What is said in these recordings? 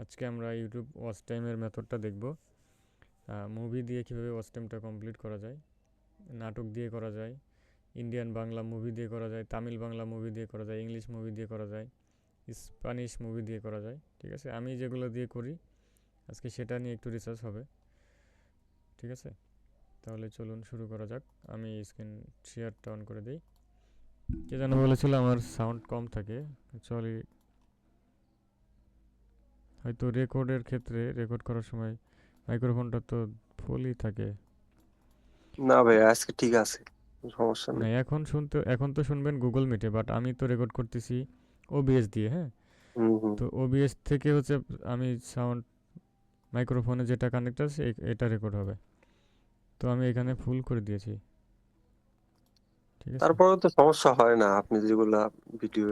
আজকে আমরা YouTube watch টাইমের মেথডটা দেখব। মুভি দিয়ে কীভাবে ওয়াচ টাইমটা কমপ্লিট করা যায়, নাটক দিয়ে করা যায়, ইন্ডিয়ান বাংলা মুভি দিয়ে করা যায়, তামিল বাংলা মুভি দিয়ে করা যায়, ইংলিশ মুভি দিয়ে করা যায়, স্প্যানিশ মুভি দিয়ে করা যায়। ঠিক আছে, আমি যেগুলো দিয়ে করি আজকে সেটা নিয়ে একটু রিসার্চ হবে। ঠিক আছে, তাহলে চলুন শুরু করা যাক। আমি স্ক্রিন শেয়ারটা অন করে দিই। কে যেন বলেছিল আমার সাউন্ড কম থাকে। অ্যাকচুয়ালি হয়তো রেকর্ডের ক্ষেত্রে রেকর্ড করার সময় মাইক্রোফোনটা তো ফুলই থাকে। না ভাই, আজকে ঠিক আছে, সমস্যা না, নেই। এখন তো শুনবেন গুগল মিটে, বাট আমি তো রেকর্ড করতেছি ওবিএস দিয়ে। হ্যাঁ, হুম হুম। তো ওবিএস থেকে হচ্ছে আমি সাউন্ড মাইক্রোফোনে যেটা কানেক্ট আছে এটা রেকর্ড হবে। তো আমি এখানে ফুল করে দিয়েছি। ঠিক আছে। তারপরেও তো সমস্যা হয় না, আপনি যেগুলা ভিডিও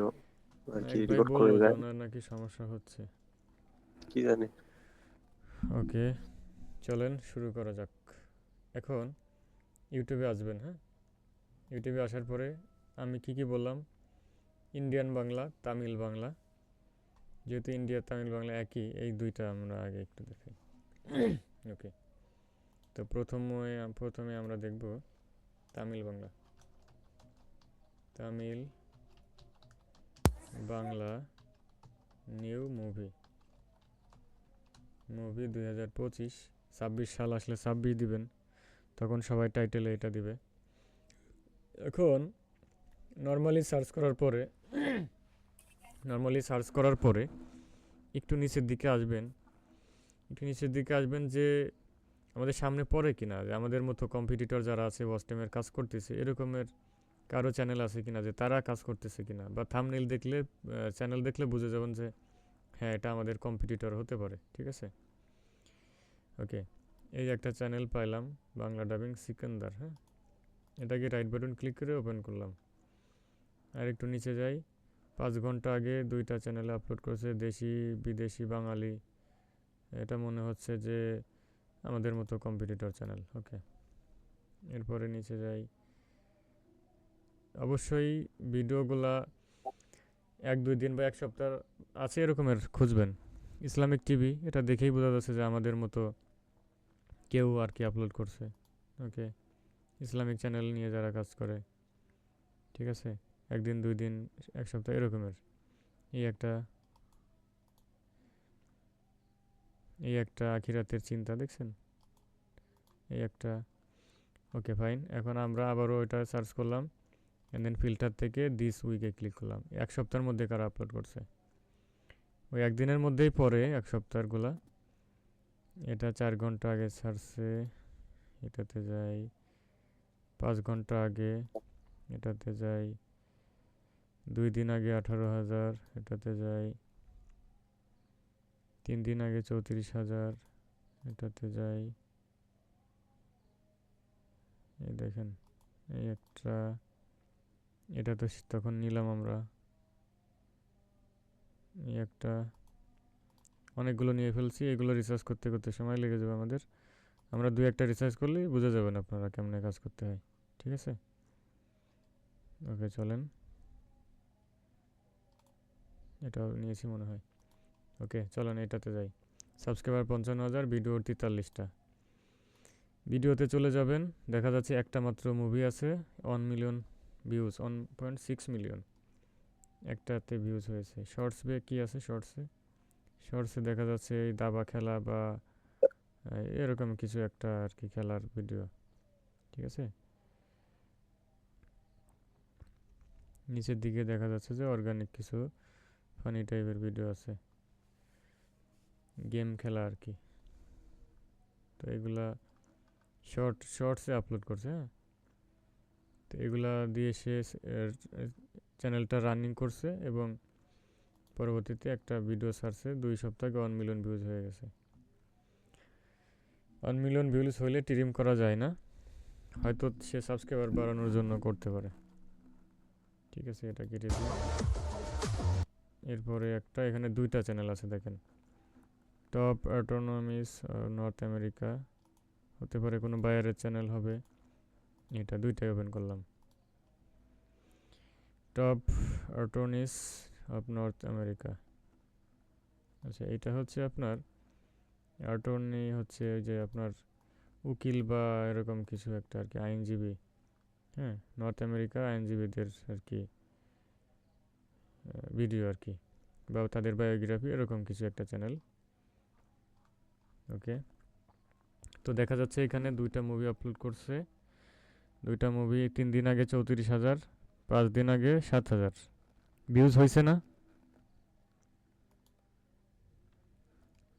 আর কি এক ভাই রেকর্ড করে বললো যে দেন। ওনার নাকি সমস্যা হচ্ছে। কি জানি। ওকে, চলেন শুরু করা যাক। এখন ইউটিউবে আসবেন। হ্যাঁ, ইউটিউবে আসার পরে আমি কি কি বললাম, ইন্ডিয়ান বাংলা, তামিল বাংলা, যেহেতু ইন্ডিয়া তামিল বাংলা একই, এই দুইটা আমরা আগে একটু দেখি। ওকে, তো প্রথমে আমরা দেখব Tamil Bangla. Tamil Bangla new movie, movie 2025, 26 সাল আসলে 26 দিবেন, তখন সবাই টাইটেলে এটা দিবে। এখন নর্মালি সার্চ করার পরে একটু নিচের দিকে আসবেন। যে আমাদের সামনে পড়ে কিনা, যে আমাদের মতো কম্পিটিটর যারা আছে ওয়াচটাইমের কাজ করতেছে এরকমের কারো চ্যানেল আছে কিনা, যে তারা কাজ করতেছে কিনা, বা থাম্বনেইল দেখলে চ্যানেল দেখলে বুঝে যাবেন যে হ্যাঁ এটা আমাদের কম্পিটিটর হতে পারে। ঠিক আছে, ওকে। এই একটা চ্যানেল পাইলাম, বাংলা ডাবিং সিকান্দার। হ্যাঁ, এটাকে রাইট বাটন ক্লিক করে ওপেন করলাম। আর একটু নিচে যাই, 5 ঘন্টা আগে দুইটা চ্যানেলে আপলোড করেছে, দেশি বিদেশি বাঙালি। এটা মনে হচ্ছে যে আমাদের মতো কম্পিটিটর চ্যানেল। ওকে, এরপরে নিচে যাই। অবশ্যই ভিডিওগুলা 1-2 দিন বা 1 সপ্তাহ আছে এরকমের খুঁজবেন। ইসলামিক টিভি, এটা দেখেই বোঝা যাচ্ছে যে আমাদের মতো কেউ আর কি আপলোড করছে। ওকে, ইসলামিক চ্যানেল নিয়ে যারা কাজ করে। ঠিক আছে, 1 দিন 2 দিন 1 সপ্তাহ এরকমের। এই একটা এই একটা আখিরাতের চিন্তা দেখছেন, এই একটা। ওকে ফাইন, এখন আমরা আবারও এটা সার্চ করলাম, অ্যান্ড দেন ফিল্টার থেকে দিস উইকে ক্লিক করলাম। 1 সপ্তাহের মধ্যে কারা আপলোড করছে, ওই একদিনের মধ্যেই পরে 1 সপ্তাহগুলা। এটা 4 ঘন্টা আগে ছাড়ছে, এটাতে যাই। 5 ঘন্টা আগে, এটাতে যাই। 2 দিন আগে 18,000, এটাতে যাই। 3 দিন আগে 34,000, এটাতে যাই। এই দেখেন, এই একটা, এটা তো তখন নিলাম আমরা। এই একটা, অনেকগুলো নিয়ে ফেলছি, এগুলো রিসার্চ করতে করতে সময় লেগে যাবে আমাদের। আমরা 2-1টা রিসার্চ করলেই বুঝে যাবেন আপনারা কেমনে কাজ করতে হয়। ঠিক আছে, ওকে চলেন, এটাও নিয়েছি মনে হয়। ওকে চলেন এটাতে যাই। সাবস্ক্রাইবার 55,000, ভিডিও 43টা। ভিডিওতে চলে যাবেন, দেখা যাচ্ছে একটা মাত্র মুভি আছে, 1 মিলিয়ন ভিউজ, 1.6 মিলিয়ন একটাতে ভিউজ হয়েছে। শর্টসে কি আছে, শর্টসে দেখা যাচ্ছে এই দাবা খেলা বা এরকম কিছু একটা আর কি, খেলার ভিডিও। ঠিক আছে, নিচের দিকে দেখা যাচ্ছে যে অর্গানিক কিছু ফানি টাইপের ভিডিও আছে, গেম খেলা আর কি। তো এগুলা শর্টসে আপলোড করছে। হ্যাঁ, তো এগুলা দিয়ে সে চ্যানেলটা রানিং করছে, এবং পরবর্তীতে একটা ভিডিও ছাড়ছে, 2 সপ্তাহে 1 মিলিয়ন ভিউজ হয়ে গেছে। 1 মিলিয়ন ভিউজ হইলে ট্রিম করা যায় না, হয়তো সে সাবস্ক্রাইবার বাড়ানোর জন্য করতে পারে। ঠিক আছে, এটা কেটে দিই। এরপরে একটা, এখানে দুইটা চ্যানেল আছে দেখেন, টপ অটোনমিস নর্থ আমেরিকা, হতে পারে কোনো বাইরের চ্যানেল হবে। এটা দুইটাই ওপেন করলাম, টপ অটোনিস অফ নর্থ আমেরিকা। আচ্ছা, এটা হচ্ছে আপনার অ্যাটর্নি, হচ্ছে ওই যে আপনার উকিল বা এরকম কিছু একটা আর কি, আইনজীবী। হ্যাঁ, নর্থ আমেরিকা আইনজীবীদের আর কি ভিডিও আর কি, বা তাদের বায়োগ্রাফি এরকম কিছু একটা চ্যানেল। ওকে, তো দেখা যাচ্ছে এখানে দুইটা মুভি আপলোড করছে। দুইটা মুভি 3 দিন আগে 34,000, 5 দিন আগে 7,000 ভিউজ হয়েছে না?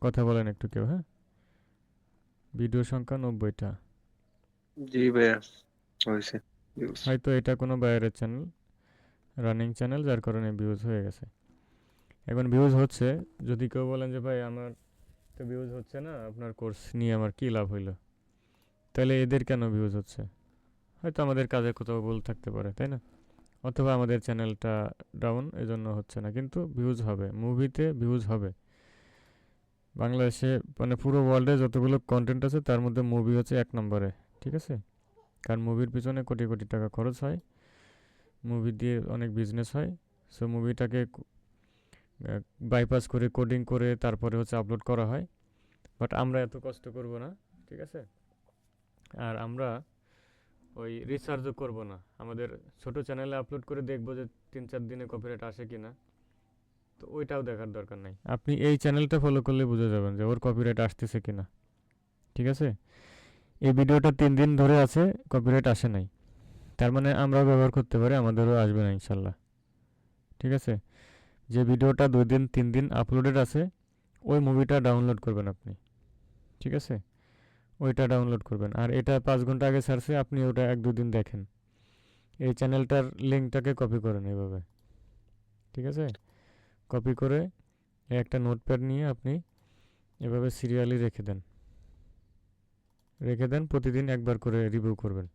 কথা বলেন একটু কেউ, হ্যাঁ। ভিডিও সংখ্যা 90টা। জি ভাইয়া, হয়েছে views। হয়তো এটা কোনো বাইরের চ্যানেল, রানিং চ্যানেল, যার কারণে ভিউজ হয়ে গেছে। এখন ভিউজ হচ্ছে, যদি কেউ বলেন যে ভাই আমার তো ভিউজ হচ্ছে না, আপনার কোর্স নিয়ে আমার কী লাভ হইলো, তাহলে এদের কেন ভিউজ হচ্ছে? হয়তো আমাদের কাজে কোথাও ভুল থাকতে পারে, তাই না? অথবা আমাদের চ্যানেলটা ডাউন, এজন্য হচ্ছে না, কিন্তু ভিউজ হবে, মুভিতে ভিউজ হবে। বাংলাদেশে মানে পুরো ওয়ার্ল্ডে যতগুলো কন্টেন্ট আছে তার মধ্যে মুভি হচ্ছে 1 নম্বরে, ঠিক আছে? কারণ মুভির পিছনে কোটি কোটি টাকা খরচ হয়, মুভি দিয়ে অনেক বিজনেস হয়। সো মুভিটাকে বাইপাস করে কোডিং করে তারপরে হচ্ছে আপলোড করা হয়। বাট আমরা এত কষ্ট করব না, ঠিক আছে? আর আমরা ওই রিসার্চও করব না, আমাদের ছোট চ্যানেলে আপলোড করে দেখবো যে 3-4 দিনে কপিরাইট আসে কিনা। তো ওইটাও দেখার দরকার নাই, আপনি এই চ্যানেলটা ফলো করলে বুঝে যাবেন যে ওর কপিরাইট আসতেছে কিনা, ঠিক আছে? এই ভিডিওটা 3 দিন ধরে আছে, কপিরাইট আসে নাই, তার মানে আমরাও ব্যবহার করতে পারি, আমাদেরও আসবে না ইনশাল্লাহ, ঠিক আছে? যে ভিডিওটা 2 দিন 3 দিন আপলোডেড আছে, ওই মুভিটা ডাউনলোড করবেন আপনি, ঠিক আছে? ওইটা ডাউনলোড করবেন। আর এটা 5 ঘন্টা আগে ছাড়ছে, আপনি ওটা 1-2 দিন দেখেন। এই চ্যানেলটার লিঙ্কটাকে কপি করেন এভাবে, ঠিক আছে? কপি করে একটা নোটপ্যাড নিয়ে আপনি এভাবে সিরিয়ালি রেখে দেন, রেখে দেন, প্রতিদিন একবার করে রিভিউ করবেন,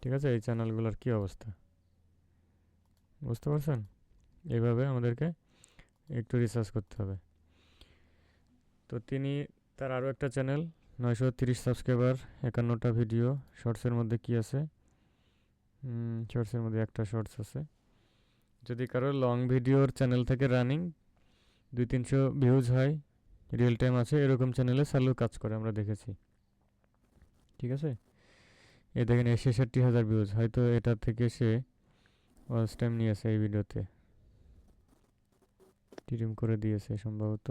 ঠিক আছে? এই চ্যানেলগুলোর কী অবস্থা, বুঝতে পারছেন? এইভাবে আমাদেরকে একটু রিসার্চ করতে হবে। তো তিনি, তার আরও একটা চ্যানেল, 930 সাবস্ক্রাইবার, 51টা ভিডিও। শর্টসের মধ্যে কি আছে? শর্টসের মধ্যে একটা শর্টস আছে। যদি কারো লং ভিডিওর চ্যানেল থেকে রানিং 200-300 ভিউজ হয়, রিয়েল টাইম আছে, এরকম চ্যানেলে চালু কাজ করে, আমরা দেখেছি, ঠিক আছে? এই দেখেন, 66,000 ভিউজ, হয়তো এটা থেকে সে ওয়াচ টাইম নিয়েছে এই ভিডিওতে, টিরিম করে দিয়েছে সম্ভবত।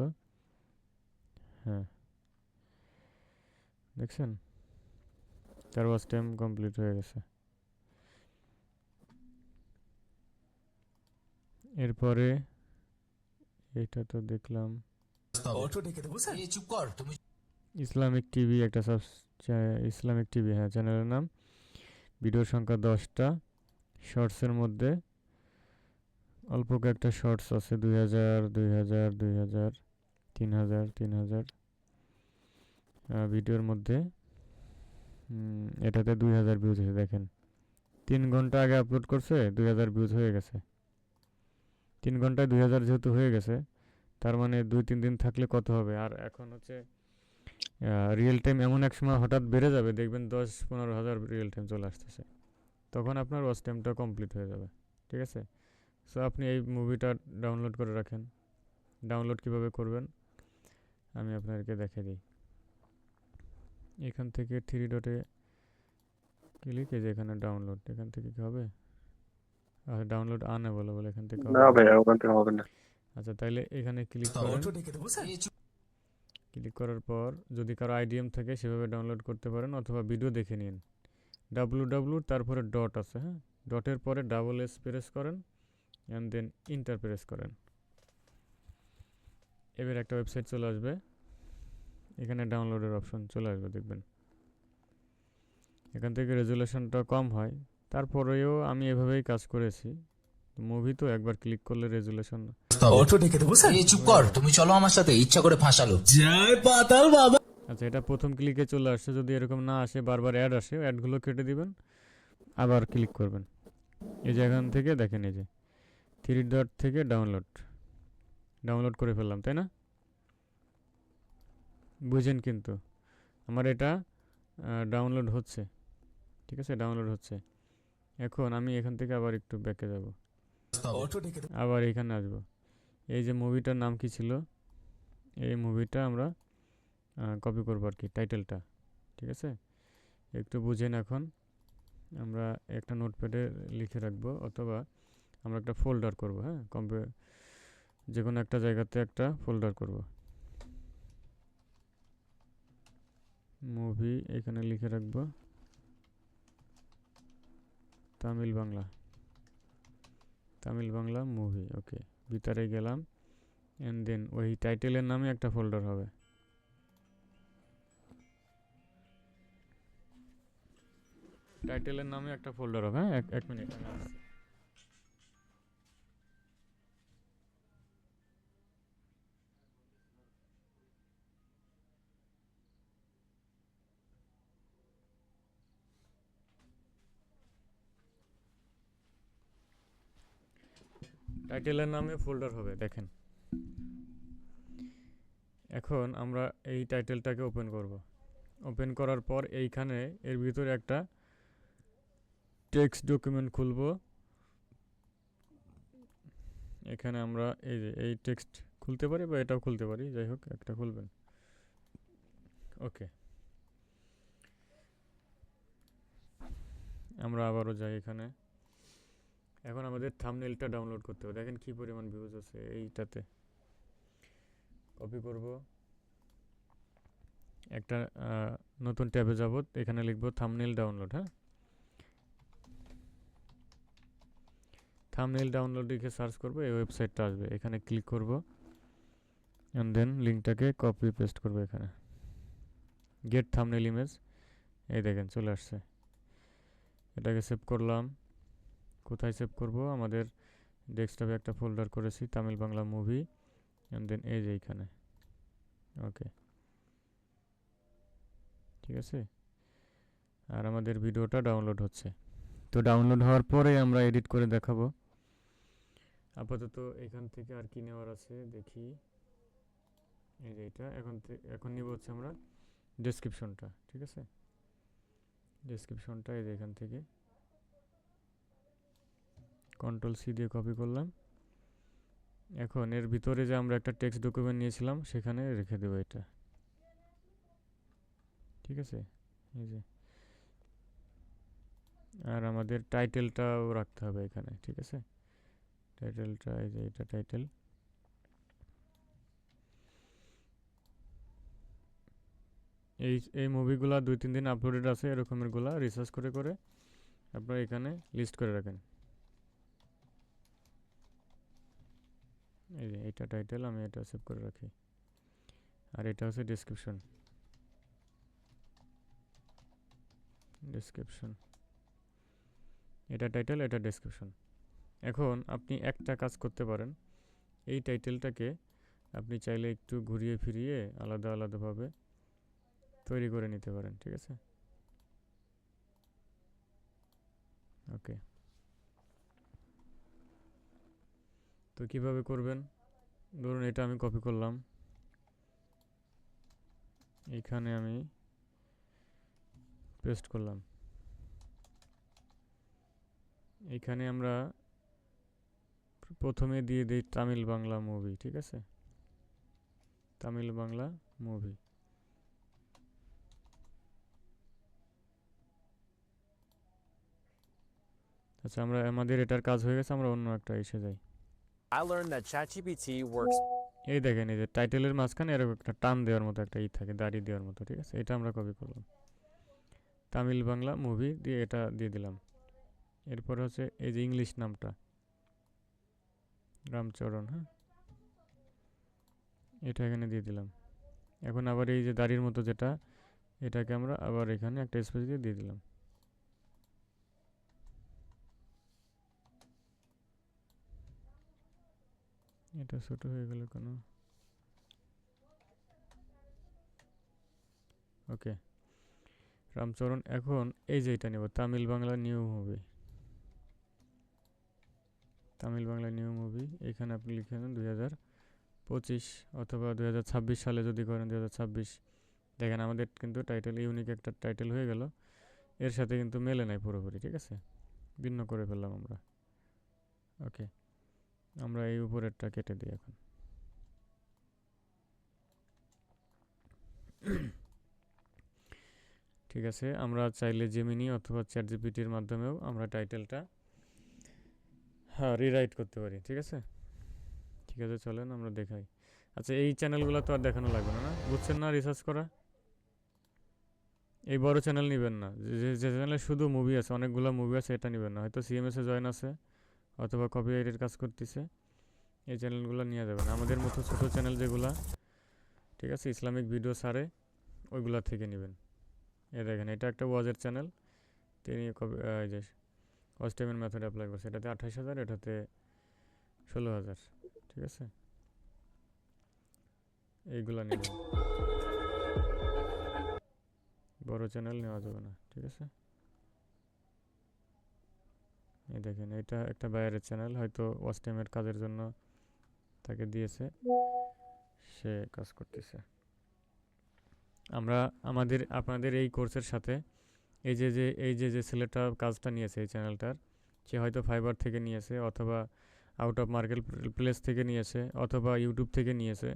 হ্যাঁ, দেখছেন, তার ওয়াচ টাইম কমপ্লিট হয়ে গেছে। এরপরে এটা তো দেখলাম, ইসলামিক টিভি একটা ইসলামিক টিভি, হ্যাঁ, চ্যানেলের নাম। ভিডিওর সংখ্যা 10টা। শর্টসের মধ্যে অল্প কয়েকটা শর্টস আছে, 2000, 2000, 2000, 3000, 3000 ভিডিওর মধ্যে। এটাতে 2000 ভিউজ হয়েছে, দেখেন। 3 ঘন্টা আগে আপলোড করছে, 2000 ভিউজ হয়ে গেছে। 3 ঘন্টায় 2000 যেহেতু হয়ে গেছে, তার মানে 2-3 দিন থাকলে কত হবে? আর এখন হচ্ছে রিয়েল টাইম এমন এক সময় হঠাৎ বেড়ে যাবে, দেখবেন 10-15 হাজার রিয়েল টাইম চলে আসতেছে, তখন আপনার ওয়াচ টাইমটা কমপ্লিট হয়ে যাবে, ঠিক আছে? সো আপনি এই মুভিটা ডাউনলোড করে রাখেন। ডাউনলোড কিভাবে করবেন আমি আপনাদেরকে দেখিয়ে দিই। এখান থেকে 3 ডটে ক্লিক, এই যে এখানে ডাউনলোড, এখান থেকে কি হবে? ডাউনলোড আনঅ্যাভেলেবল, এখান থেকে না হবে না। ভাইয়া, ওখান থেকে হবে না। আচ্ছা, তাইলে এখানে ক্লিক করেন। ক্লিক করার পর যদি কারো আইডিএম থাকে সেভাবে ডাউনলোড করতে পারেন, অথবা ভিডিও দেখে নিন। ডাব্লু তারপরে ডট আছে, হ্যাঁ, ডটের পরে ডাবল এস প্রেস করেন, অ্যান্ড দেন ইন্টার প্রেস করেন। এবার একটা ওয়েবসাইট চলে আসবে, এখানে ডাউনলোডের অপশন চলে আসবে, দেখবেন। এখান থেকে রেজুলেশনটা কম হয়, তারপরেও আমি এভাবেই কাজ করেছি। মুভি তো একবার ক্লিক করলে রেজুলেশন অটো ডেকে দেবো স্যার। এই চুপ কর, তুমি চলো আমার সাথে, ইচ্ছা করে ফাঁসালো। জয় পাতাল বাবা। আচ্ছা, এটা প্রথম ক্লিকে চলে আসছে, যদি এরকম না আসে, বারবার অ্যাড আসে, অ্যাডগুলো কেটে দিবেন, আবার ক্লিক করবেন। এই যে এখান থেকে দেখেন, এই যে 3 ডট থেকে ডাউনলোড করে ফেললাম, তাই না? বুঝেন, কিন্তু আমার এটা ডাউনলোড হচ্ছে, ঠিক আছে? ডাউনলোড হচ্ছে। এখন আমি এখান থেকে আবার একটু ব্যাকে যাব, অটো ডেকে দেবো। আবার এখানে আসবো। এই যে মুভিটার নাম কি ছিল? এই মুভিটা আমরা কপি করবো আর কি, টাইটেলটা। ঠিক আছে, একটু বুঝেন। এখন আমরা একটা নোটপ্যাডে লিখে রাখবো, অথবা আমরা একটা ফোল্ডার করব। হ্যাঁ, যে কোনো একটা জায়গাতে একটা ফোল্ডার করব। মুভি এখানে লিখে রাখবো তামিল বাংলা মুভি। ওকে, ভিতরে গেলাম, অ্যান্ড দেন ওই টাইটেলের নামে একটা ফোল্ডার হবে। টাইটেলের নামে একটা ফোল্ডার হবে। হ্যাঁ, এক মিনিট আমি আসছি। টাইটেলের নামে ফোল্ডার হবে, দেখেন। এখন আমরা এই টাইটেলটাকে ওপেন করব। ওপেন করার পর এইখানে এর ভিতরে একটা টেক্সট ডকুমেন্ট খুলব। এখানে আমরা এই যে এই টেক্সট খুলতে পারি, বা এটাও খুলতে পারি, যাই হোক একটা খুলবেন। ওকে, আমরা আবারও যাই এখানে। এখন আমাদের থাম্বনেইলটা ডাউনলোড করতে হবে। দেখেন কি পরিমাণ ভিউজ আছে এইটাতে। কপি করব, একটা নতুন ট্যাবে যাব, এখানে লিখব থাম্বনেইল ডাউনলোড। হ্যাঁ, থাম্বনেইল ডাউনলোড লিখে সার্চ করব, এই ওয়েবসাইটটা আসবে। এখানে ক্লিক করব, অ্যান্ড দেন লিঙ্কটাকে কপি পেস্ট করব এখানে। গেট থাম্বনেইল ইমেজ, এই দেখেন চলে আসছে। এটাকে সেভ করলাম। কোথায় সেভ করব? আমাদের ডেস্কটপে একটা ফোল্ডার করেছি Tamil Bangla movie, and then এই যে এইখানে। ওকে, ঠিক আছে। আর আমাদের ভিডিওটা ডাউনলোড হচ্ছে। তো ডাউনলোড হওয়ার পরে আমরা এডিট করে দেখাবো। আপাতত এখান থেকে আর কি নেওয়ার আছে দেখি। এই যে এটা এখন নিব হচ্ছে আমরা ডেসক্রিপশনটা। ঠিক আছে, ডেসক্রিপশনটা এই যে এখান থেকে কন্ট্রোল-সি দিয়ে কপি করলাম। এখন এর ভিতরে যে আমরা একটা টেক্সট ডকুমেন্ট নিয়েছিলাম সেখানে রেখে দেবো এটা। ঠিক আছে, এই যে। আর আমাদের টাইটেলটাও রাখতে হবে এখানে। ঠিক আছে, টাইটেলটা এই যে এটা টাইটেল। এই মুভিগুলা 2-3 দিন আপলোডেড আছে, এরকমেরগুলা রিসার্চ করে করে আপনারা এখানে লিস্ট করে রাখেন। এই যে এটা টাইটেল, আমি এটা সেভ করে রাখি। আর এটা হচ্ছে ডেসক্রিপশন। এটা টাইটেল, এটা ডেসক্রিপশন। এখন আপনি একটা কাজ করতে পারেন, এই টাইটেলটাকে আপনি চাইলে একটু ঘুরিয়ে ফিরিয়ে আলাদা আলাদাভাবে তৈরি করে নিতে পারেন। ঠিক আছে, ওকে। তো কিভাবে করবেন? ধরুন এটা আমি কপি করলাম, এইখানে আমি পেস্ট করলাম। এইখানে আমরা প্রথমে দিয়ে দিই তামিল বাংলা মুভি। ঠিক আছে, তামিল বাংলা মুভি। আচ্ছা, আমাদের এটার কাজ হয়ে গেছে, আমরা অন্য একটা এসে যাই। I learned that ChatGPT works. এই দেখেন, এই যে টাইটেলের মাঝখানে এরকম একটা টান দেওয়ার মতো একটা থাকে, দাড়ি দেওয়ার মতো। ঠিক আছে, এটা আমরা কপি করলাম, তামিল বাংলা মুভি দিয়ে এটা দিয়ে দিলাম। এরপর হচ্ছে এই যে ইংলিশ নামটা রামচরণ। হ্যাঁ, এটা এখানে দিয়ে দিলাম। এখন আবার এই যে দাড়ির মতো যেটা, এটাকে আমরা আবার এখানে একটা স্পেস দিয়ে দিলাম। এটা ছোট হয়ে গেল কেন? ওকে, রামচরণ। এখন এই যে এটা নেব, Tamil Bangla new movie. Tamil Bangla new movie, এখানে আপনি লিখে দেন 2025, অথবা 2026 সালে যদি করেন 2026। দেখেন আমাদের কিন্তু টাইটেল ইউনিক একটা টাইটেল হয়ে গেল, এর সাথে কিন্তু মেলে নাই পুরোপুরি। ঠিক আছে, ভিন্ন করে ফেললাম আমরা। ওকে, আমরা এই উপরেরটা কেটে দিই এখন। ঠিক আছে, আমরা চাইলে জেমিনি অথবা চ্যাট জিপিটির মাধ্যমেও আমরা টাইটেলটা রিরাইট করতে পারি। ঠিক আছে, ঠিক আছে, চলেন আমরা দেখাই। আচ্ছা, এই চ্যানেলগুলো তো আর দেখানো লাগবে না, না বুঝছেন না? রিসার্চ করা এই বড় চ্যানেল নেবেন না, যে চ্যানেলে শুধু মুভি আছে, অনেকগুলো মুভি আছে, এটা নেবেন না। হয়তো সিএমএস এ জয়েন আছে অথবা কপিরাইটের কাজ করতেছে, এই চ্যানেলগুলো নিয়ে যাবেন। আমাদের মতো ছোটো চ্যানেল যেগুলা, ঠিক আছে, ইসলামিক ভিডিও সারে ওইগুলা থেকে নেবেন। এ দেখেন, এটা একটা ওয়াজের চ্যানেল, তিনি এই যে ওয়াজটাইমের মেথড অ্যাপ্লাই করছে, এটাতে 28,000, এটাতে 16,000। ঠিক আছে, এইগুলা নেবেন, বড় চ্যানেল নেওয়া যাবে না। ঠিক আছে, এই দেখেন, এটা একটা বাইরের চ্যানেল, হয়তো ওয়াচ টাইমের কাজের জন্য তাকে দিয়েছে, সে কাজ করতেছে। আমরা আপনাদের এই কোর্সের সাথে এই যে ছেলেটা কাজটা নিয়েছে এই চ্যানেলটার, সে হয়তো ফাইবার থেকে নিয়েছে অথবা আউট অফ মার্কেট প্লেস থেকে নিয়েছে অথবা ইউটিউব থেকে নিয়েছে।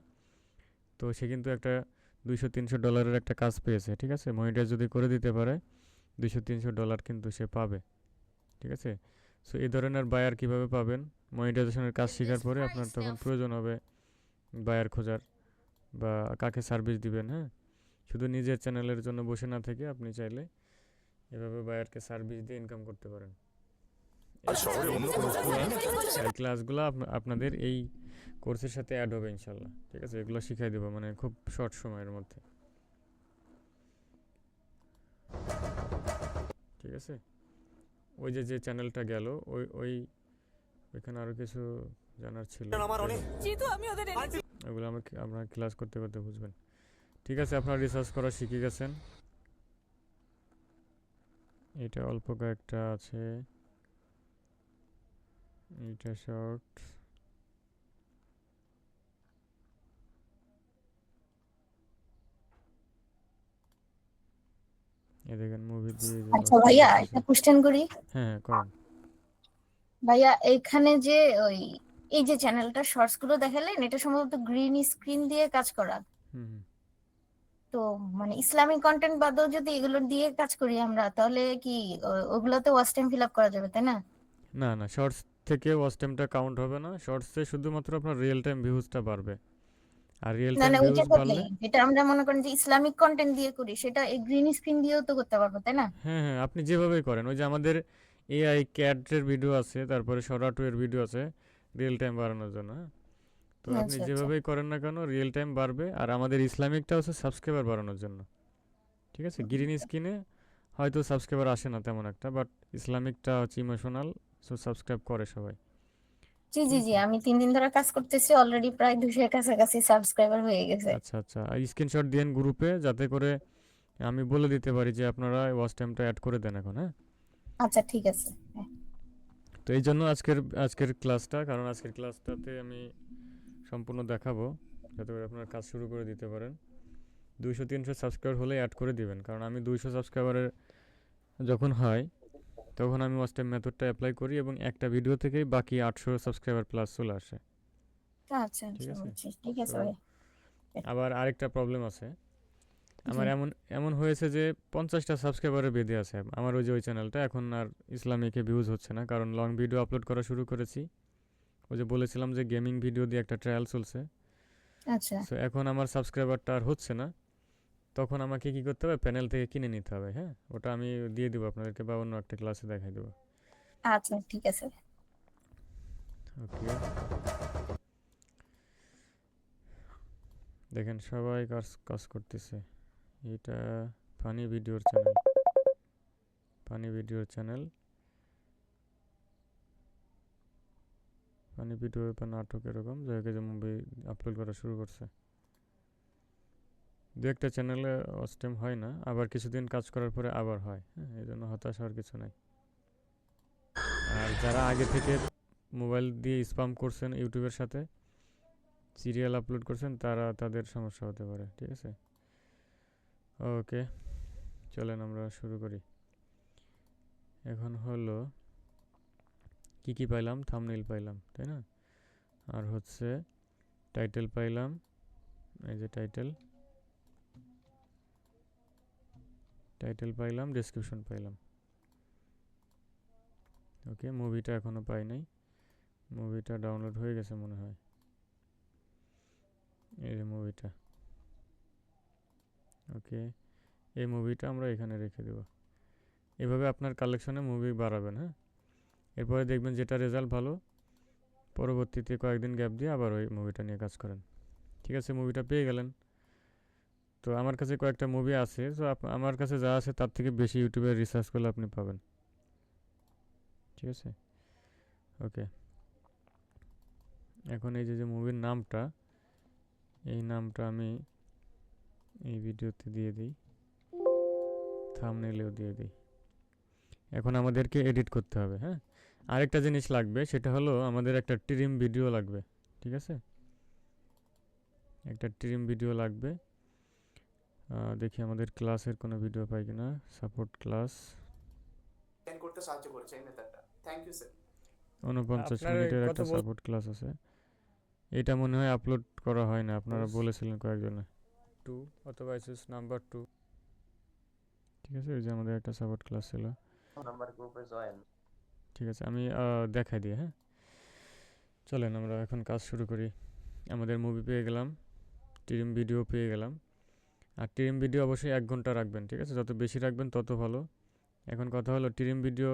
তো সে কিন্তু একটা $200-300 একটা কাজ পেয়েছে। ঠিক আছে, মনিটাইজ যদি করে দিতে পারে $200-300 কিন্তু সে পাবে। ঠিক আছে, সো এই ধরনের বায়ার কিভাবে পাবেন? মনিটাইজেশনের কাজ শেখার পরে আপনার তখন প্রয়োজন হবে বায়ার খোঁজার বা কাকে সার্ভিস দিবেন। হ্যাঁ, শুধু নিজের চ্যানেলের জন্য বসে না থেকে আপনি চাইলে এভাবে বায়ারকে সার্ভিস দিয়ে ইনকাম করতে পারেন। এই ক্লাসগুলো আপনাদের এই কোর্সের সাথে অ্যাড হবে ইনশাল্লাহ। ঠিক আছে, এগুলো শিখাই দেবো মানে খুব শর্ট সময়ের মধ্যে। ঠিক আছে, ওই যে চ্যানেলটা গেল, ওইখানে আরও কিছু জানার ছিল, ওগুলো আপনারা ক্লাস করতে করতে বুঝবেন। ঠিক আছে, আপনারা রিসার্চ করা শিখে গেছেন। এটা অল্প কয়েকটা আছে, এইটা শর্ট। এ দেখেন, মুভি দিয়ে যে আচ্ছা ভাইয়া, একটা কোশ্চেন করি। হ্যাঁ, করেন। ভাইয়া এইখানে যে ওই এই যে চ্যানেলটা শর্টস গুলো দেখালেন, এটা সম্ভবত গ্রিন স্ক্রিন দিয়ে কাজ করা। হুম, তো মানে ইসলামিক কন্টেন্ট বাদেও যদি এগুলো দিয়ে কাজ করি আমরা, তাহলে কি ওগুলোতে ওয়াচ টাইম ফিল আপ করা যাবে, তাই না? না না, শর্টস থেকে ওয়াচ টাইমটা কাউন্ট হবে না। শর্টসে শুধুমাত্র আপনার রিয়েল টাইম ভিউজটা বাড়বে, আর রিয়েল না টাইম না, ওইটা ভিউজ করলে বাড়লে, যেটা আমরা মনে করেন যে ইসলামিক কন্টেন্ট দিয়ে করি, সেটা এই গ্রিন স্ক্রিন দিয়েও তো করতে পারবো, তাই না? হ্যাঁ হ্যাঁ, আপনি যেভাবেই করেন, ওই যে আমাদের এআই ক্যাটের ভিডিও আছে, তারপরে সরা 2 এর ভিডিও আছে রিয়েল টাইম বাড়ানোর জন্য। হ্যাঁ, তো আপনি আচ্ছা আচ্ছা যেভাবেই করেন না কেন রিয়েল টাইম বাড়বে। আর আমাদের ইসলামিকটা হচ্ছে সাবস্ক্রাইবার বাড়ানোর জন্য। ঠিক আছে, গ্রিন স্ক্রিনে হয়তো সাবস্ক্রাইবার আসে না তেমন একটা, বাট ইসলামিকটা হচ্ছে ইমোশনাল, সো সাবস্ক্রাইব করে সবাই। জি ঠিক জি জি, আছে, আমি 3 দিন ধরে কাজ করতেছি, অলরেডি প্রায় 200 কাছাকাছি সাবস্ক্রাইবার হয়ে গেছে। আচ্ছা আচ্ছা, আর স্ক্রিনশট দিন গ্রুপে, যাতে করে আমি বলে দিতে পারি যে আপনারা ওয়াচ টাইমটা অ্যাড করে দেন এখন। হ্যাঁ, আচ্ছা ঠিক আছে, হ্যাঁ। তো এই জন্য আজকের ক্লাসটা, কারণ আজকের ক্লাসটাতে আমি সম্পূর্ণ দেখাবো, যাতে করে আপনারা কাজ শুরু করে দিতে পারেন। 200-300 সাবস্ক্রাইবার হলে অ্যাড করে দিবেন, কারণ আমি 200 সাবস্ক্রাইবারের যখন হয় তখন আমি ওয়াচ টাইম মেথডটা অ্যাপ্লাই করি এবং একটা ভিডিও থেকেই বাকি 800 সাবস্ক্রাইবার প্লাস চলে আসে। আচ্ছা ঠিক আচ্ছা, আছে, বুঝছি, ঠিক আছে তো ভাই। আবার আরেকটা প্রবলেম আছে, জি। আমার এমন এমন হয়েছে যে 50টা সাবস্ক্রাইবারে বেঁধে আছে আমার ওই চ্যানেলটা, এখন আর ইসলামিকে ভিউজ হচ্ছে না, কারণ লং ভিডিও আপলোড করা শুরু করেছি। ওই যে বলেছিলাম যে গেমিং ভিডিও দিয়ে একটা ট্রায়াল চলছে, আচ্ছা সো এখন আমার সাবস্ক্রাইবারটা আর হচ্ছে না। তখন আমাকে কি করতে হবে, প্যানেল থেকে কিনে নিতে হবে। হ্যাঁ, ওটা আমি দিয়ে দেবো আপনাদেরকে বা অন্য একটা ক্লাসে দেখাই দেবো। আচ্ছা, ঠিক আছে। ওকে, দেখেন সবাই কাজ কাজ করতেছে। এটা ফানি ভিডিওর চ্যানেল, ফানি ভিডিওর চ্যানেল, ফানি ভিডিও বা নাটক এরকম জায়গায় যে মুভি আপলোড করা শুরু করছে। দু একটা চ্যানেলে ওয়াচ টাইম হয় না, আবার কিছুদিন কাজ করার পরে আবার হয়। হ্যাঁ, এই জন্য হতাশ হওয়ার কিছু নাই। আর যারা আগে থেকে মোবাইল দিয়ে স্পাম করছেন ইউটিউবের সাথে, সিরিয়াল আপলোড করছেন, তাদের সমস্যা হতে পারে। ঠিক আছে, ওকে, চলেন আমরা শুরু করি। এখন হলো কি কি পাইলাম, থাম্বনেইল পাইলাম, তাই না? আর হচ্ছে টাইটেল পাইলাম, এই যে টাইটেল, টাইটেল পাইলাম, ডেসক্রিপশন পাইলাম। ওকে, মুভিটা এখনো পাই নাই, মুভিটা ডাউনলোড হয়ে গেছে মনে হয়। এই যে মুভিটা। ওকে, এই মুভিটা আমরা এখানে রেখে দেব। এভাবে আপনার কালেকশনে মুভি বাড়াবেন। হ্যাঁ, এরপরে দেখবেন যেটা রেজাল্ট ভালো, পরবর্তীতে কয়েকদিন গ্যাপ দিয়ে আবার ওই মুভিটা নিয়ে কাজ করেন। ঠিক আছে, মুভিটা পেয়ে গেলেন। তো আমার কাছে কয়েকটা মুভি আছে, তো আমার কাছে যা আছে তার থেকে বেশি ইউটিউবে রিসার্চ করলে আপনি পাবেন। ঠিক আছে, ওকে। এখন এই যে মুভির নামটা, এই নামটা আমি এই ভিডিওতে দিয়ে দিই, থাম্বনেইলেও দিয়ে দিই। এখন আমাদেরকে এডিট করতে হবে। হ্যাঁ, আরেকটা জিনিস লাগবে, সেটা হলো আমাদের একটা ট্রিম ভিডিও লাগবে। ঠিক আছে, একটা ট্রিম ভিডিও লাগবে। দেখি আমাদের ক্লাসের কোনো ভিডিও পাই কিনা। সাপোর্ট ক্লাস করতে সাহায্য করেছে এই মেথডটা। Thank you sir. 49 আপনার মিনিটের কত একটা সাপোর্ট ক্লাস আছে। এটা মনে হয় আপলোড করা হয় না, আপনারা বলেছিলেন কয়েকজনে। 2 অথবা এসএস নাম্বার 2। ঠিক আছে, ওই যে আমাদের একটা সাপোর্ট ক্লাস ছিল। নাম্বার গ্রুপে জয়েন। ঠিক আছে, আমি দেখাই দিই। হ্যাঁ, চলেন আমরা এখন কাজ শুরু করি। আমাদের মুভি পেয়ে গেলাম, ট্রিম ভিডিও পেয়ে গেলাম। আর ট্রিম ভিডিও অবশ্যই 1 ঘন্টা রাখবেন। ঠিক আছে, যত বেশি রাখবেন তত ভালো। এখন কথা হলো ট্রিম ভিডিও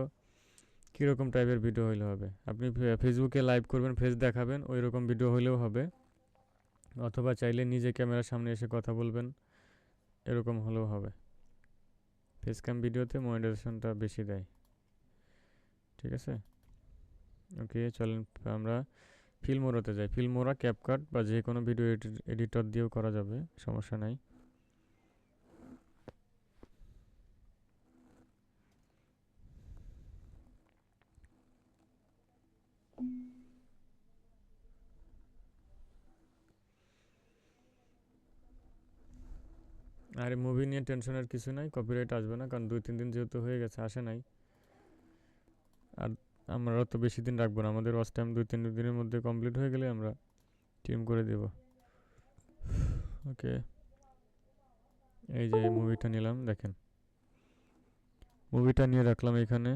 কীরকম টাইপের ভিডিও হইলে হবে। আপনি ফেসবুকে লাইভ করবেন, ফেস দেখাবেন, ওই রকম ভিডিও হইলেও হবে। অথবা চাইলে নিজে ক্যামেরার সামনে এসে কথা বলবেন, এরকম হলেও হবে। ফেস ক্যাম ভিডিওতে মনিটাইজেশনটা বেশি দেয়। ঠিক আছে, ওকে। চলেন আমরা ফিল্মোরাতে যাই। ফিল্মোরা, ক্যাপকাট বা যে কোনো ভিডিও এডিটর দিয়েও করা যাবে, সমস্যা নাই। আর মুভি নিয়ে টেনশনের কিছু নাই, কপিরাইট আসবে না, কারণ 2-3 দিন যেহেতু হয়ে গেছে আসে নাই। আর আমরা তো বেশি দিন রাখবো না, আমাদের ওয়াচ টাইম 2-3 দিনের মধ্যে কমপ্লিট হয়ে গেলে আমরা টিম করে দেব। ওকে, এই যে মুভিটা নিলাম, দেখেন মুভিটা নিয়ে রাখলাম এখানে।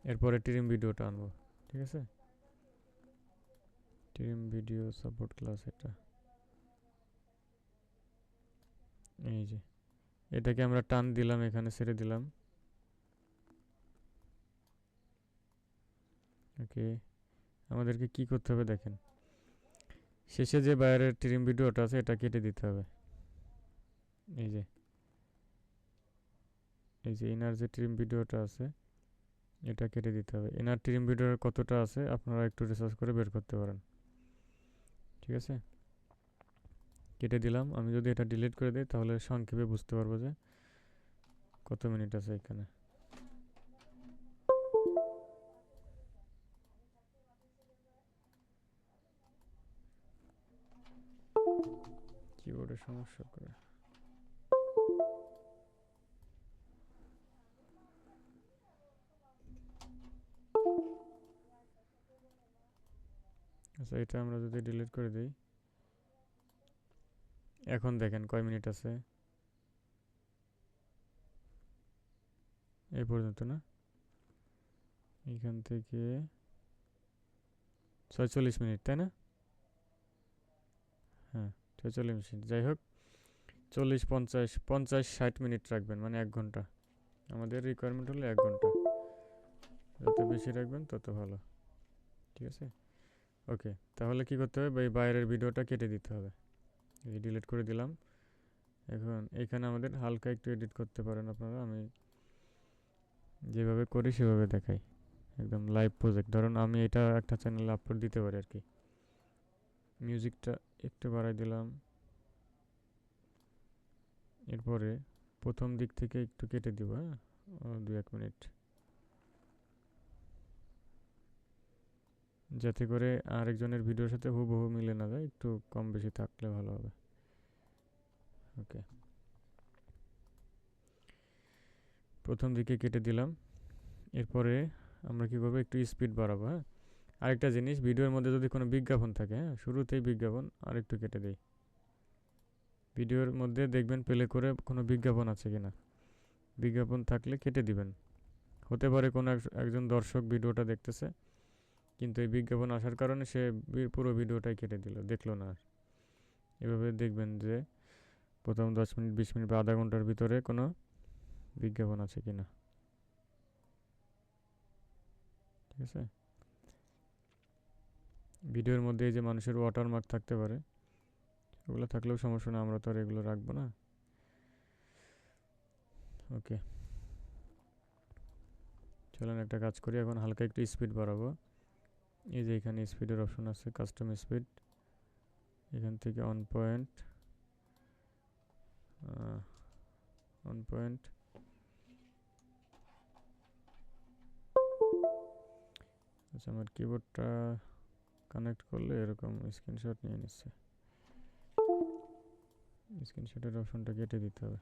এরপরে ট্রিম ভিডিওটা আনবো। ঠিক আছে, ট্রিম ভিডিও সাপোর্ট ক্লাস, এটা এই যে এটাকে আমরা টান দিলাম, এখানে ছেড়ে দিলাম। ওকে, আমাদেরকে কি করতে হবে দেখেন, শেষে যে বাইরের ট্রিম ভিডিওটা আছে এটা কেটে দিতে হবে। এই যে ইনার যে ট্রিম ভিডিওটা আছে এটা কেটে দিতে হবে। ইনার ট্রিম ভিডিওর কতটা আছে আপনারা একটু রিসার্চ করে বের করতে পারেন। ঠিক আছে, কেটে দিলাম। আমি যদি এটা ডিলিট করে দিই তাহলে সংক্ষেপে বুঝতে পারবো যে কত মিনিট আছে এখানে। কিবোর্ডের সমস্যা করে। আচ্ছা, এটা আমরা যদি ডিলিট করে দিই, এখন দেখেন কয় মিনিট আছে। এই পর্যন্ত না, এখান থেকে 46 মিনিট, তাই না? হ্যাঁ, 46 মিনিট। যাই হোক, 40, 50, 50, 60 মিনিট রাখবেন, মানে 1 ঘন্টা। আমাদের রিকোয়ারমেন্ট হলো 1 ঘন্টা, যত বেশি রাখবেন তত ভালো। ঠিক আছে, ওকে। তাহলে কি করতে হবে, এই বাইরের ভিডিওটা কেটে দিতে হবে। এই ডিলিট করে দিলাম। এখন এখানে আমাদের হালকা একটু এডিট করতে পারেন আপনারা, আমি যেভাবে করি সেভাবে দেখাই, একদম লাইভ প্রজেক্ট। ধরুন আমি এটা একটা চ্যানেলে আপলোড দিতে পারি আর কি। মিউজিকটা একটু বাড়াই দিলাম। এরপরে প্রথম দিক থেকে একটু কেটে দিব। হ্যাঁ, 2-1 মিনিট, যাতে করে আরেকজনের ভিডিওর সাথে হুবহু মিলে না যায়, একটু কম বেশি থাকলে ভালো হবে। ওকে, প্রথম দিকে কেটে দিলাম। এরপরে আমরা কী করবো, একটু স্পিড বাড়াবো। হ্যাঁ, আরেকটা জিনিস, ভিডিওর মধ্যে যদি কোনো বিজ্ঞাপন থাকে, হ্যাঁ শুরুতেই বিজ্ঞাপন আরেকটু কেটে দেই। ভিডিওর মধ্যে দেখবেন প্লে করে কোনো বিজ্ঞাপন আছে কিনা, বিজ্ঞাপন থাকলে কেটে দিবেন। হতে পারে কোনো একজন দর্শক ভিডিওটা দেখতেছে, কিন্তু এই বিজ্ঞাপন আসার কারণে সে পুরো ভিডিওটাই কেটে দিল, দেখলো না আর। এভাবে দেখবেন যে প্রথম 10 মিনিট 20 মিনিট বা আধা ঘন্টার ভিতরে কোনো বিজ্ঞাপন আছে কিনা, ঠিক আছে। ভিডিওর মধ্যে এই যে মানুষের ওয়াটারমার্ক থাকতে পারে, ওগুলো থাকলেও সমস্যা না, আমরা তো আর এগুলো রাখবো না। ওকে, চলেন একটা কাজ করি, এখন হালকা একটু স্পিড বাড়াবো। এই যে এখানে স্পিডের অপশন আছে, কাস্টম স্পিড, এখান থেকে 1 পয়েন্ট আচ্ছা, আমার কিবোর্ডটা কানেক্ট করলে এরকম স্ক্রিনশট নিয়ে নিচ্ছে, স্ক্রিনশটের অপশনটা কেটে দিতে হবে।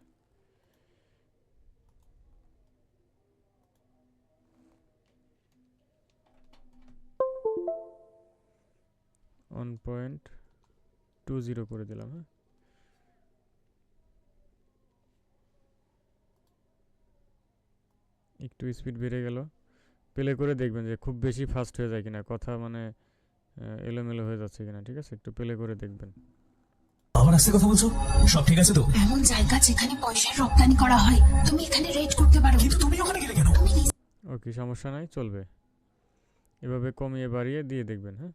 ওয়ান 1.20 করে দিলাম। হ্যাঁ, একটু স্পিড বেড়ে গেল। প্লে করে দেখবেন যে খুব বেশি ফাস্ট হয়ে যায় কিনা, কথা মানে এলোমেলো হয়ে যাচ্ছে কিনা, ঠিক আছে, একটু প্লে করে দেখবেন। আবার আসতে কথা বলছো, সব ঠিক আছে তো? এমন জায়গা যেখানে পয়সার রপ্তানি করা হয়, তুমি এখানে রেট করতে পারো। কিন্তু তুমি ওখানে গেলে কেন? তুমি নিজ- ওকে, সমস্যা নাই, চলবে। এভাবে কমিয়ে বাড়িয়ে দিয়ে দেখবেন। হ্যাঁ,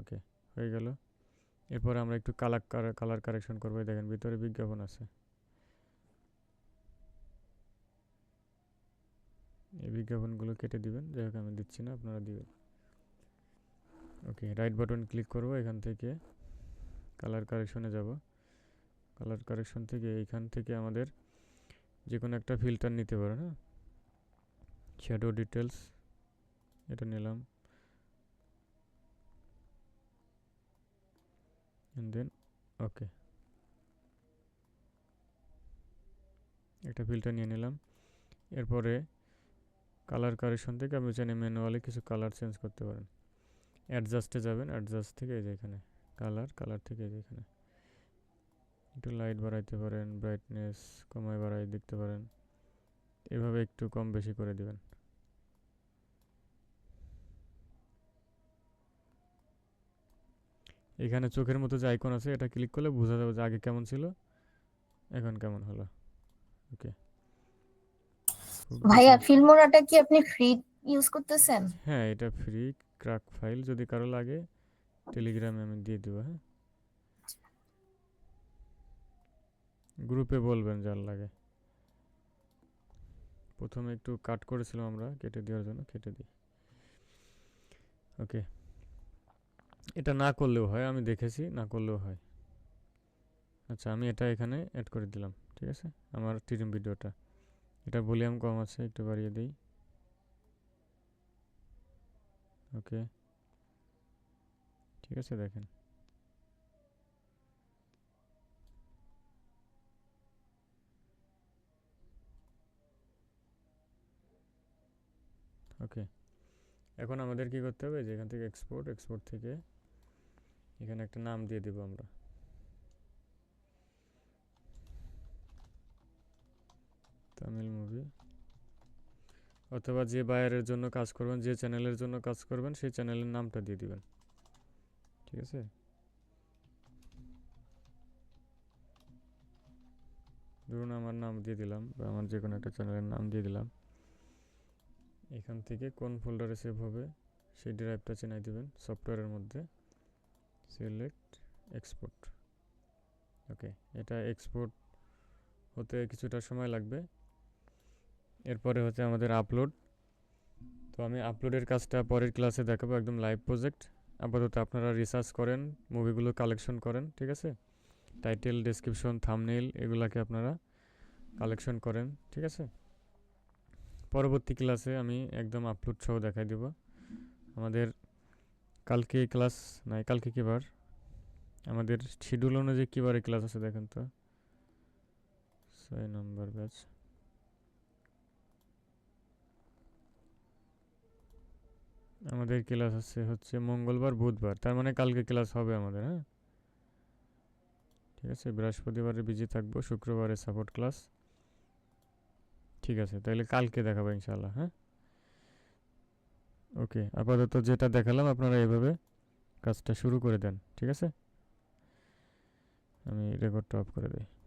ওকে, হয়ে গেল। এরপর আমরা একটু কালার কারেকশন করবো। এই দেখেন ভিতরে বিজ্ঞাপন আছে, এই বিজ্ঞাপনগুলো কেটে দিবেন, যাই হোক আমি দিচ্ছি না, আপনারা দিবেন। ওকে, রাইট বাটন ক্লিক করব, এখান থেকে কালার কারেকশনে যাব। কালার কারেকশন থেকে এইখান থেকে আমাদের যে কোনো একটা ফিল্টার নিতে পারেন। হ্যাঁ, শ্যাডো ডিটেলস এটা নিলাম, এন্ড দেন ওকে, একটা ফিল্টার নিয়ে নিলাম। এরপরে কালার কারেকশন থেকে আপনি চাইলে ম্যানুয়ালি কিছু কালার চেঞ্জ করতে পারেন। অ্যাডজাস্টে যাবেন, অ্যাডজাস্ট থেকে এই যে এখানে কালার থেকে এই যে এখানে একটু লাইট বাড়াইতে পারেন, ব্রাইটনেস কমায় বাড়াই দেখতে পারেন, এভাবে একটু কম বেশি করে দিবেন। এখানে চোখের মতো যে আইকন আছে, এটা ক্লিক করলে বোঝা যাবে যে আগে কেমন ছিল, এখন কেমন হলো। ওকে, ভাইয়া ফিল্মোরাটা কি আপনি ফ্রি ইউজ করতেছেন? হ্যাঁ, এটা ফ্রি ক্র্যাক ফাইল, যদি কারো লাগে টেলিগ্রামে আমি দিয়ে দেবো। হ্যাঁ, গ্রুপে বলবেন যার লাগে। প্রথমে একটু কাট করেছিলাম আমরা, কেটে দেওয়ার জন্য কেটে দিই। ওকে, এটা না করলেও হয়, আমি দেখেছি না করলেও হয়। আচ্ছা, আমি এটা এখানে অ্যাড করে দিলাম, ঠিক আছে, আমার টিম ভিডিওটা। এটা ভলিউম কম আছে, একটু বাড়িয়ে দিই। ওকে, ঠিক আছে, দেখেন ওকে। এখন আমাদের কি করতে হবে, যে এখান থেকে এক্সপোর্ট থেকে এখানে একটা নাম দিয়ে দেবো আমরা, তামিল মুভি, অথবা যে বায়ারের জন্য কাজ করবেন, যে চ্যানেলের জন্য কাজ করবেন, সেই চ্যানেলের নামটা দিয়ে দিবেন, ঠিক আছে। ধরুন আমার নাম দিয়ে দিলাম, বা আমার যে কোনো একটা চ্যানেলের নাম দিয়ে দিলাম। এখান থেকে কোন ফোল্ডারে সেভ হবে সেই ড্রাইভটা চেনাই দিবেন সফটওয়্যারের মধ্যে, সিলেক্ট এক্সপোর্ট। ওকে, এটা এক্সপোর্ট হতে কিছুটা সময় লাগবে। এরপরে হচ্ছে আমাদের আপলোড। তো আমি আপলোডের কাজটা পরের ক্লাসে দেখাবো, একদম লাইভ প্রজেক্ট। আপাতত আপনারা রিসার্চ করেন, মুভিগুলো কালেকশন করেন, ঠিক আছে, টাইটেল, ডেসক্রিপশন, থাম্বনেইল এগুলাকে আপনারা কালেকশন করেন, ঠিক আছে। পরবর্তী ক্লাসে আমি একদম আপলোড সহ দেখাই দেব। আমাদের কালকে ক্লাস নাই, কালকে কী বার, আমাদের শিডিউল অনুযায়ী কী বারে ক্লাস আছে দেখেন তো। 6 নম্বর ব্যাচ, আমাদের ক্লাস হচ্ছে মঙ্গলবার বুধবার, তার মানে কালকে ক্লাস হবে আমাদের। হ্যাঁ, ঠিক আছে, বৃহস্পতিবারে বিজি থাকবো, শুক্রবারে সাপোর্ট ক্লাস। ঠিক আছে, তাহলে কালকে দেখাবো ইনশাআল্লাহ। হ্যাঁ, ওকে, আপাতত যেটা দেখালাম আপনারা এভাবে কাজটা শুরু করে দেন। ঠিক আছে, আমি রেকর্ডটা অফ করে দিই।